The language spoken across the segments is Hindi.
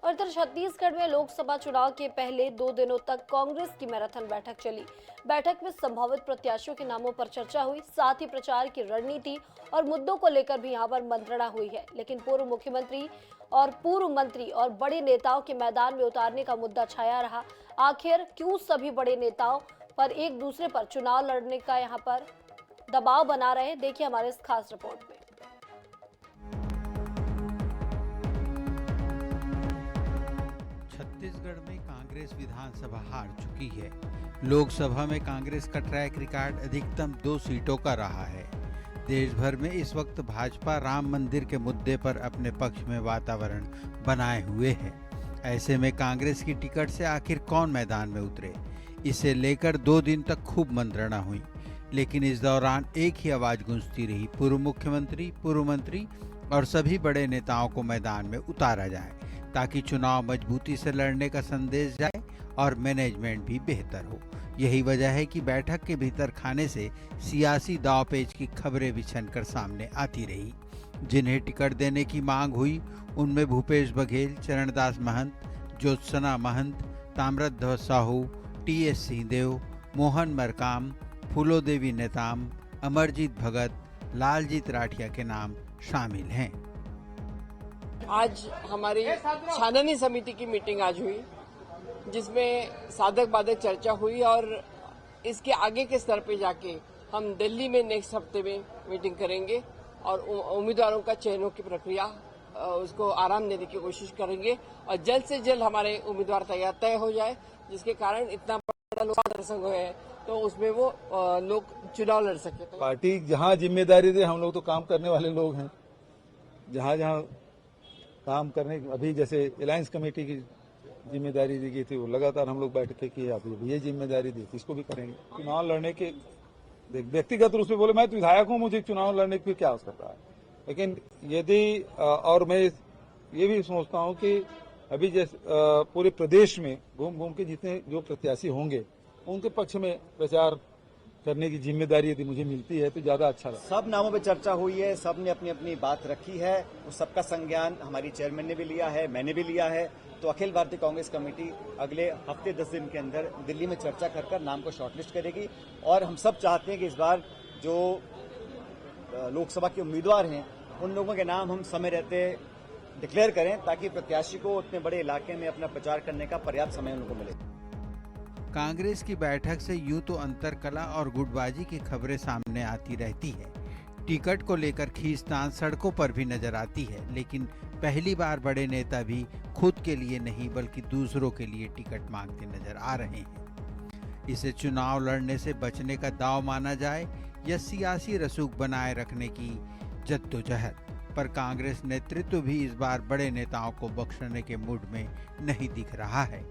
और इधर छत्तीसगढ़ में लोकसभा चुनाव के पहले 2 दिनों तक कांग्रेस की मैराथन बैठक चली। बैठक में संभावित प्रत्याशियों के नामों पर चर्चा हुई, साथ ही प्रचार की रणनीति और मुद्दों को लेकर भी यहां पर मंत्रणा हुई है। लेकिन पूर्व मुख्यमंत्री और पूर्व मंत्री और बड़े नेताओं के मैदान में उतारने का मुद्दा छाया रहा। आखिर क्यों सभी बड़े नेताओं पर एक दूसरे पर चुनाव लड़ने का यहां पर दबाव बना रहे, देखिए हमारे इस खास रिपोर्ट में। छत्तीसगढ़ में कांग्रेस विधानसभा हार चुकी है। लोकसभा में कांग्रेस का ट्रैक रिकॉर्ड अधिकतम 2 सीटों का रहा है। देश भर में इस वक्त भाजपा राम मंदिर के मुद्दे पर अपने पक्ष में वातावरण बनाए हुए है। ऐसे में कांग्रेस की टिकट से आखिर कौन मैदान में उतरे, इसे लेकर 2 दिन तक खूब मंत्रणा हुई। लेकिन इस दौरान एक ही आवाज गूंजती रही, पूर्व मुख्यमंत्री, पूर्व मंत्री और सभी बड़े नेताओं को मैदान में उतारा जाए ताकि चुनाव मजबूती से लड़ने का संदेश जाए और मैनेजमेंट भी बेहतर हो। यही वजह है कि बैठक के भीतर खाने से सियासी दांवपेच की खबरें बिछनकर सामने आती रही। जिन्हें टिकट देने की मांग हुई उनमें भूपेश बघेल, चरणदास महंत, ज्योत्सना महंत, ताम्रध्वज साहू, टी.एस. सिंहदेव, मोहन मरकाम, फूलोदेवी नेताम, अमरजीत भगत, लालजीत राठिया के नाम शामिल हैं। आज हमारी छाननी समिति की मीटिंग आज हुई, जिसमें साधक बाधक चर्चा हुई और इसके आगे के स्तर पे जाके हम दिल्ली में नेक्स्ट हफ्ते में मीटिंग करेंगे और उम्मीदवारों का चयनों की प्रक्रिया उसको आराम देने की कोशिश करेंगे और जल्द से जल्द हमारे उम्मीदवार तय हो जाए, जिसके कारण इतना बड़ा लोकसभा प्रसंग है तो उसमें वो लोग चुनाव लड़ सके। पार्टी जहाँ जिम्मेदारी दे, हम लोग तो काम करने वाले लोग हैं। जहाँ जहाँ काम करने, अभी जैसे अलायंस कमेटी की जिम्मेदारी दी गई थी, वो लगातार हम लोग बैठते कि अभी ये जिम्मेदारी दी थी, इसको भी करेंगे। चुनाव लड़ने के व्यक्तिगत रूप से बोले, मैं तो विधायक हूँ, मुझे चुनाव लड़ने की क्या आवश्यकता है। लेकिन यदि और मैं ये भी सोचता हूँ कि अभी जैसे पूरे प्रदेश में घूम घूम के जितने जो प्रत्याशी होंगे उनके पक्ष में प्रचार करने की जिम्मेदारी यदि मुझे मिलती है तो ज्यादा अच्छा लगता है। सब नामों पे चर्चा हुई है, सब ने अपनी अपनी बात रखी है, उस सबका संज्ञान हमारी चेयरमैन ने भी लिया है, मैंने भी लिया है। तो अखिल भारतीय कांग्रेस कमेटी अगले हफ्ते 10 दिन के अंदर दिल्ली में चर्चा कर नाम को शॉर्टलिस्ट करेगी और हम सब चाहते हैं कि इस बार जो लोकसभा के उम्मीदवार हैं उन लोगों के नाम हम समय रहते डिक्लेयर करें ताकि प्रत्याशी को उतने बड़े इलाके में अपना प्रचार करने का पर्याप्त समय उनको मिले। कांग्रेस की बैठक से यूं तो अंतरकला और गुटबाजी की खबरें सामने आती रहती है। टिकट को लेकर खींचतान सड़कों पर भी नजर आती है, लेकिन पहली बार बड़े नेता भी खुद के लिए नहीं बल्कि दूसरों के लिए टिकट मांगते नजर आ रहे हैं। इसे चुनाव लड़ने से बचने का दांव माना जाए या सियासी रसूख बनाए रखने की जद्दोजहद, पर कांग्रेस नेतृत्व भी इस बार बड़े नेताओं को बख्शने के मूड में नहीं दिख रहा है।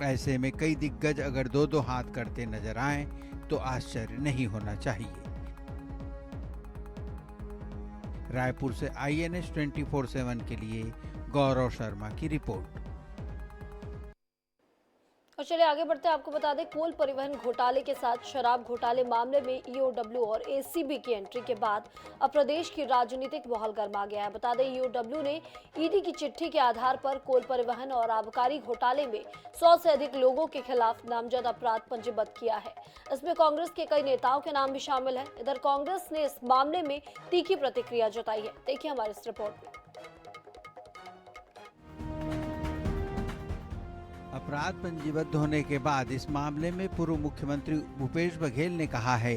ऐसे में कई दिग्गज अगर दो हाथ करते नजर आएं तो आश्चर्य नहीं होना चाहिए। रायपुर से INS 24/7 के लिए गौरव शर्मा की रिपोर्ट। और चलिए आगे बढ़ते हैं, आपको बता दें कोल परिवहन घोटाले के साथ शराब घोटाले मामले में EOW और ACB की एंट्री के बाद अब प्रदेश की राजनीतिक माहौल गर्मा गया है। बता दें EOW ने ED की चिट्ठी के आधार पर कोल परिवहन और आबकारी घोटाले में 100 से अधिक लोगों के खिलाफ नामजद अपराध पंजीबद्ध किया है। इसमें कांग्रेस के कई नेताओं के नाम भी शामिल है। इधर कांग्रेस ने इस मामले में तीखी प्रतिक्रिया जताई है, देखिए हमारी इस रिपोर्ट में। अपराध पंजीबद्ध होने के बाद इस मामले में पूर्व मुख्यमंत्री भूपेश बघेल ने कहा है,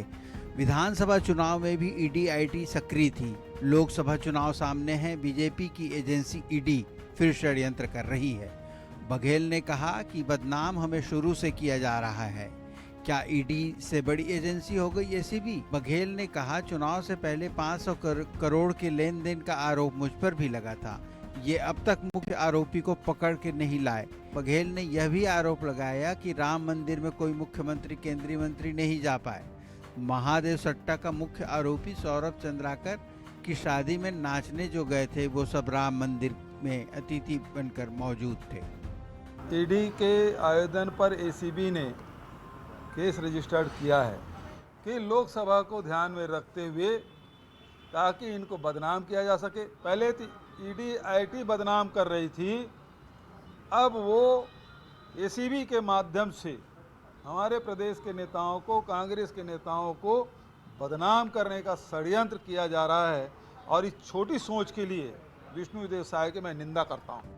विधानसभा चुनाव में भी ED-IT सक्रिय थी। लोकसभा चुनाव सामने है, बीजेपी की एजेंसी ED फिर षड्यंत्र कर रही है। बघेल ने कहा कि बदनाम हमें शुरू से किया जा रहा है। क्या ED से बड़ी एजेंसी हो गई ACB? बघेल ने कहा, चुनाव से पहले 500 करोड़ के लेन देन का आरोप मुझ पर भी लगा था। ये अब तक मुख्य आरोपी को पकड़ के नहीं लाए। बघेल ने यह भी आरोप लगाया कि राम मंदिर में कोई मुख्यमंत्री, केंद्रीय मंत्री नहीं जा पाए। महादेव सट्टा का मुख्य आरोपी सौरभ चंद्राकर की शादी में नाचने जो गए थे वो सब राम मंदिर में अतिथि बनकर मौजूद थे। ED के आवेदन पर ACB ने केस रजिस्टर्ड किया है कि लोकसभा को ध्यान में रखते हुए ताकि इनको बदनाम किया जा सके। पहले ED-IT बदनाम कर रही थी अब वो एसीबी के माध्यम से हमारे प्रदेश के नेताओं को, कांग्रेस के नेताओं को बदनाम करने का षड्यंत्र किया जा रहा है और इस छोटी सोच के लिए विष्णुदेव साय की मैं निंदा करता हूं।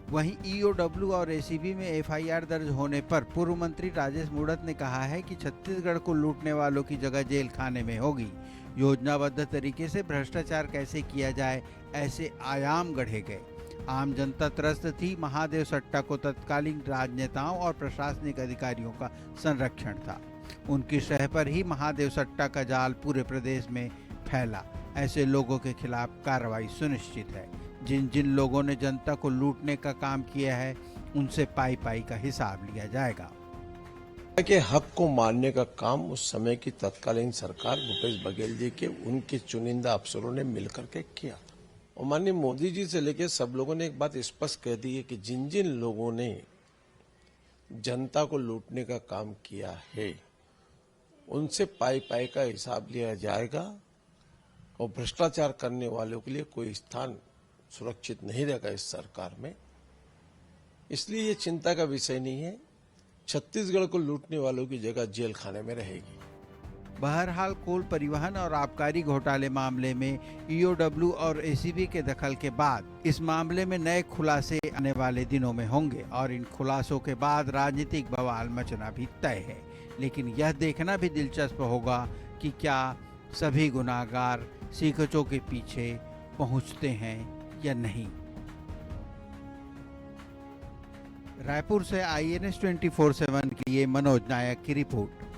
वहीं ईओडब्ल्यू और एसीबी में एफआईआर दर्ज होने पर पूर्व मंत्री राजेश मूणत ने कहा है कि छत्तीसगढ़ को लूटने वालों की जगह जेल खाने में होगी। योजनाबद्ध तरीके से भ्रष्टाचार कैसे किया जाए, ऐसे आयाम गढ़े गए। आम जनता त्रस्त थी। महादेव सट्टा को तत्कालीन राजनेताओं और प्रशासनिक अधिकारियों का संरक्षण था। उनकी शह पर ही महादेव सट्टा का जाल पूरे प्रदेश में फैला। ऐसे लोगों के खिलाफ कार्रवाई सुनिश्चित है। जिन जिन लोगों ने जनता को लूटने का काम किया है, उनसे पाई पाई का हिसाब लिया जाएगा। के हक को मानने का काम उस समय की तत्कालीन सरकार भूपेश बघेल जी के उनके चुनिंदा अफसरों ने मिलकर के किया था। और माननीय मोदी जी से लेकर सब लोगों ने एक बात स्पष्ट कह दी है कि जिन जिन लोगों ने जनता को लूटने का काम किया है, उनसे पाई पाई का हिसाब लिया जाएगा और भ्रष्टाचार करने वालों के लिए कोई स्थान सुरक्षित नहीं रहेगा इस सरकार में। इसलिए ये चिंता का विषय नहीं है। छत्तीसगढ़ को लूटने वालों की जगह जेल खाने में रहेगी। बहरहाल कोल परिवहन और आबकारी घोटाले मामले में ईओडब्ल्यू और एसीबी के दखल के बाद इस मामले में नए खुलासे आने वाले दिनों में होंगे और इन खुलासों के बाद राजनीतिक बवाल मचना भी तय है। लेकिन यह देखना भी दिलचस्प होगा कि क्या सभी गुनाहगार सीखचों के पीछे पहुंचते हैं या नहीं। रायपुर से INS 24/7 के लिए मनोज नायक की रिपोर्ट।